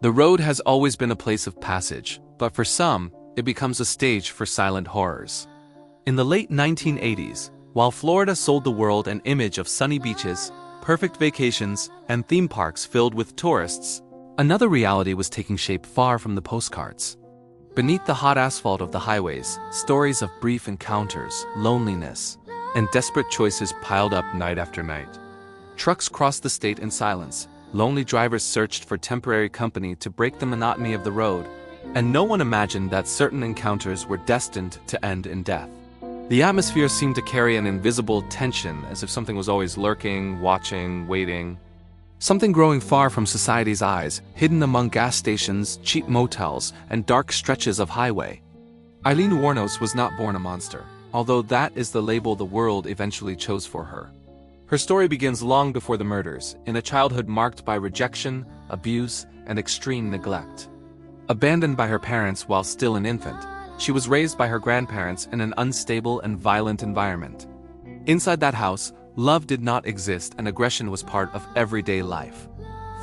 The road has always been a place of passage, but for some, it becomes a stage for silent horrors. In the late 1980s, while Florida sold the world an image of sunny beaches, perfect vacations, and theme parks filled with tourists, another reality was taking shape far from the postcards. Beneath the hot asphalt of the highways, stories of brief encounters, loneliness, and desperate choices piled up night after night. Trucks crossed the state in silence, lonely drivers searched for temporary company to break the monotony of the road, and no one imagined that certain encounters were destined to end in death. The atmosphere seemed to carry an invisible tension, as if something was always lurking, watching, waiting. Something growing far from society's eyes, hidden among gas stations, cheap motels, and dark stretches of highway. Aileen Wuornos was not born a monster, although that is the label the world eventually chose for her. Her story begins long before the murders, in a childhood marked by rejection, abuse, and extreme neglect. Abandoned by her parents while still an infant, she was raised by her grandparents in an unstable and violent environment. Inside that house, love did not exist and aggression was part of everyday life.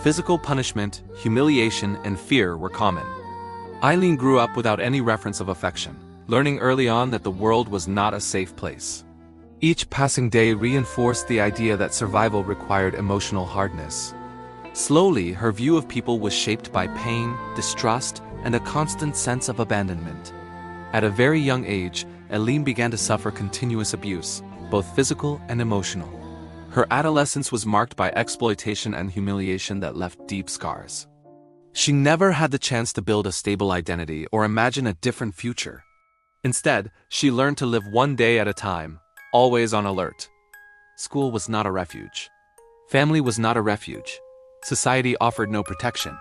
Physical punishment, humiliation, and fear were common. Aileen grew up without any reference of affection, learning early on that the world was not a safe place. Each passing day reinforced the idea that survival required emotional hardness. Slowly, her view of people was shaped by pain, distrust, and a constant sense of abandonment. At a very young age, Aileen began to suffer continuous abuse, both physical and emotional. Her adolescence was marked by exploitation and humiliation that left deep scars. She never had the chance to build a stable identity or imagine a different future. Instead, she learned to live one day at a time, always on alert. School was not a refuge. Family was not a refuge. Society offered no protection.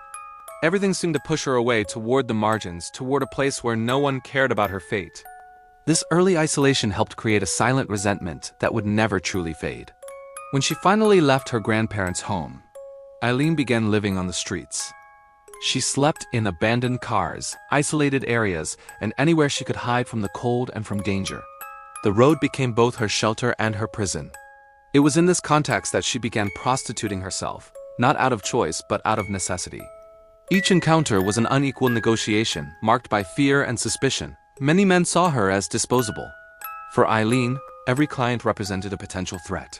Everything seemed to push her away toward the margins, toward a place where no one cared about her fate. This early isolation helped create a silent resentment that would never truly fade. When she finally left her grandparents' home, Aileen began living on the streets. She slept in abandoned cars, isolated areas, and anywhere she could hide from the cold and from danger. The road became both her shelter and her prison. It was in this context that she began prostituting herself, not out of choice but out of necessity. Each encounter was an unequal negotiation, marked by fear and suspicion. Many men saw her as disposable. For Aileen, every client represented a potential threat.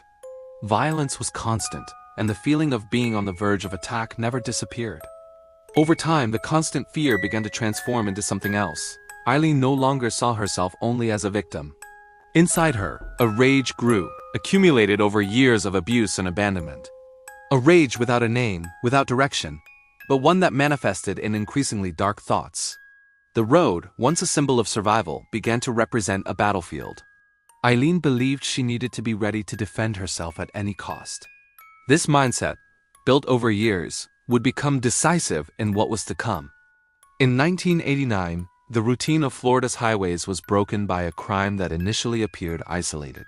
Violence was constant, and the feeling of being on the verge of attack never disappeared. Over time, the constant fear began to transform into something else. Aileen no longer saw herself only as a victim. Inside her, a rage grew, accumulated over years of abuse and abandonment. A rage without a name, without direction, but one that manifested in increasingly dark thoughts. The road, once a symbol of survival, began to represent a battlefield. Aileen believed she needed to be ready to defend herself at any cost. This mindset, built over years, would become decisive in what was to come. In 1989, the routine of Florida's highways was broken by a crime that initially appeared isolated.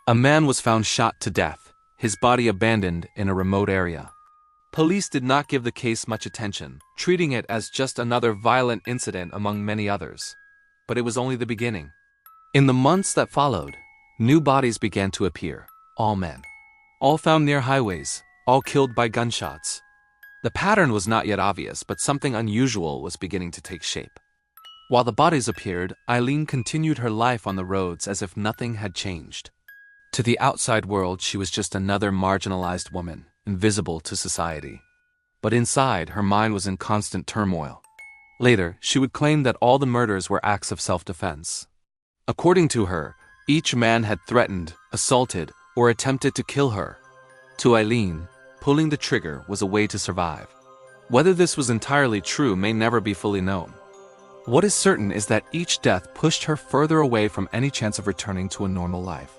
A man was found shot to death, his body abandoned in a remote area. Police did not give the case much attention, treating it as just another violent incident among many others. But it was only the beginning. In the months that followed, new bodies began to appear, all men. All found near highways, all killed by gunshots. The pattern was not yet obvious, but something unusual was beginning to take shape. While the bodies appeared, Aileen continued her life on the roads as if nothing had changed. To the outside world, she was just another marginalized woman, invisible to society. But inside, her mind was in constant turmoil. Later, she would claim that all the murders were acts of self-defense. According to her, each man had threatened, assaulted, or attempted to kill her. To Aileen, pulling the trigger was a way to survive. Whether this was entirely true may never be fully known. What is certain is that each death pushed her further away from any chance of returning to a normal life.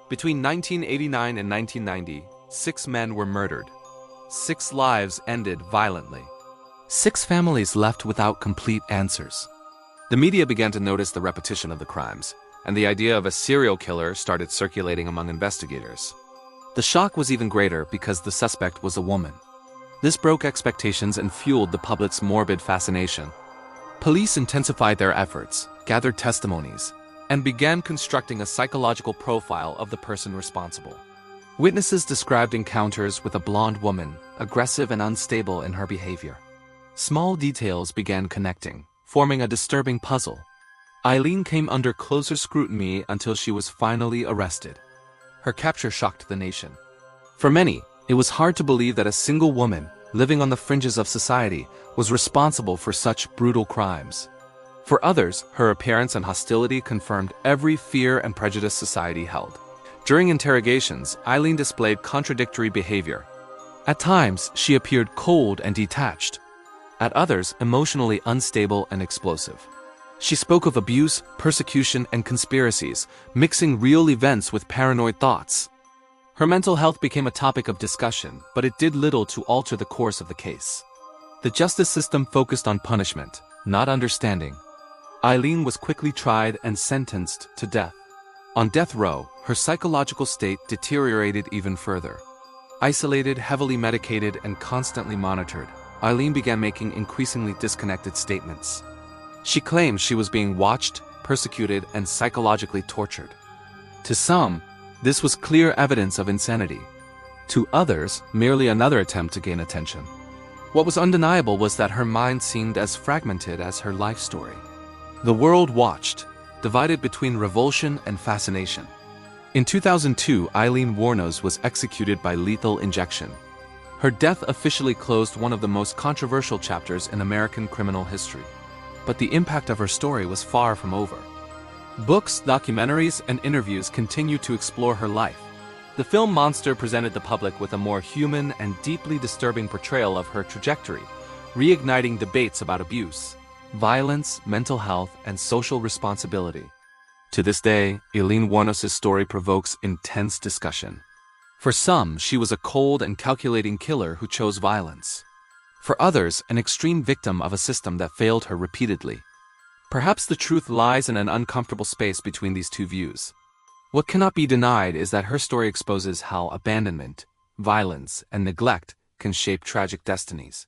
Between 1989 and 1990, 6 men were murdered. 6 lives ended violently. 6 families left without complete answers. The media began to notice the repetition of the crimes, and the idea of a serial killer started circulating among investigators. The shock was even greater because the suspect was a woman. This broke expectations and fueled the public's morbid fascination. Police intensified their efforts, gathered testimonies, and began constructing a psychological profile of the person responsible. Witnesses described encounters with a blonde woman, aggressive and unstable in her behavior. Small details began connecting, forming a disturbing puzzle. Aileen came under closer scrutiny until she was finally arrested. Her capture shocked the nation. For many, it was hard to believe that a single woman, living on the fringes of society, was responsible for such brutal crimes. For others, her appearance and hostility confirmed every fear and prejudice society held. During interrogations, Aileen displayed contradictory behavior. At times, she appeared cold and detached. At others, emotionally unstable and explosive. She spoke of abuse, persecution, and conspiracies, mixing real events with paranoid thoughts. Her mental health became a topic of discussion, but it did little to alter the course of the case. The justice system focused on punishment, not understanding. Aileen was quickly tried and sentenced to death. On death row, her psychological state deteriorated even further. Isolated, heavily medicated, and constantly monitored, Aileen began making increasingly disconnected statements. She claimed she was being watched, persecuted, and psychologically tortured. To some, this was clear evidence of insanity. To others, merely another attempt to gain attention. What was undeniable was that her mind seemed as fragmented as her life story. The world watched, divided between revulsion and fascination. In 2002, Aileen Wuornos was executed by lethal injection. Her death officially closed one of the most controversial chapters in American criminal history. But the impact of her story was far from over. Books, documentaries, and interviews continue to explore her life. The film Monster presented the public with a more human and deeply disturbing portrayal of her trajectory, reigniting debates about abuse, violence, mental health, and social responsibility. To this day, Aileen Wuornos' story provokes intense discussion. For some, she was a cold and calculating killer who chose violence. For others, an extreme victim of a system that failed her repeatedly. Perhaps the truth lies in an uncomfortable space between these two views. What cannot be denied is that her story exposes how abandonment, violence, and neglect can shape tragic destinies.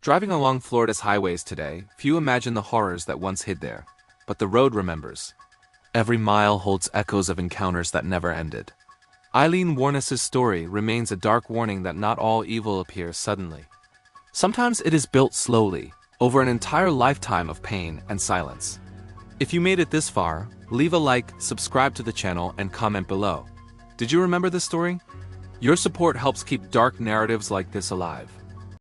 Driving along Florida's highways today, few imagine the horrors that once hid there. But the road remembers. Every mile holds echoes of encounters that never ended. Aileen Wuornos' story remains a dark warning that not all evil appears suddenly. Sometimes it is built slowly, over an entire lifetime of pain and silence. If you made it this far, leave a like, subscribe to the channel, and comment below. Did you remember this story? Your support helps keep dark narratives like this alive.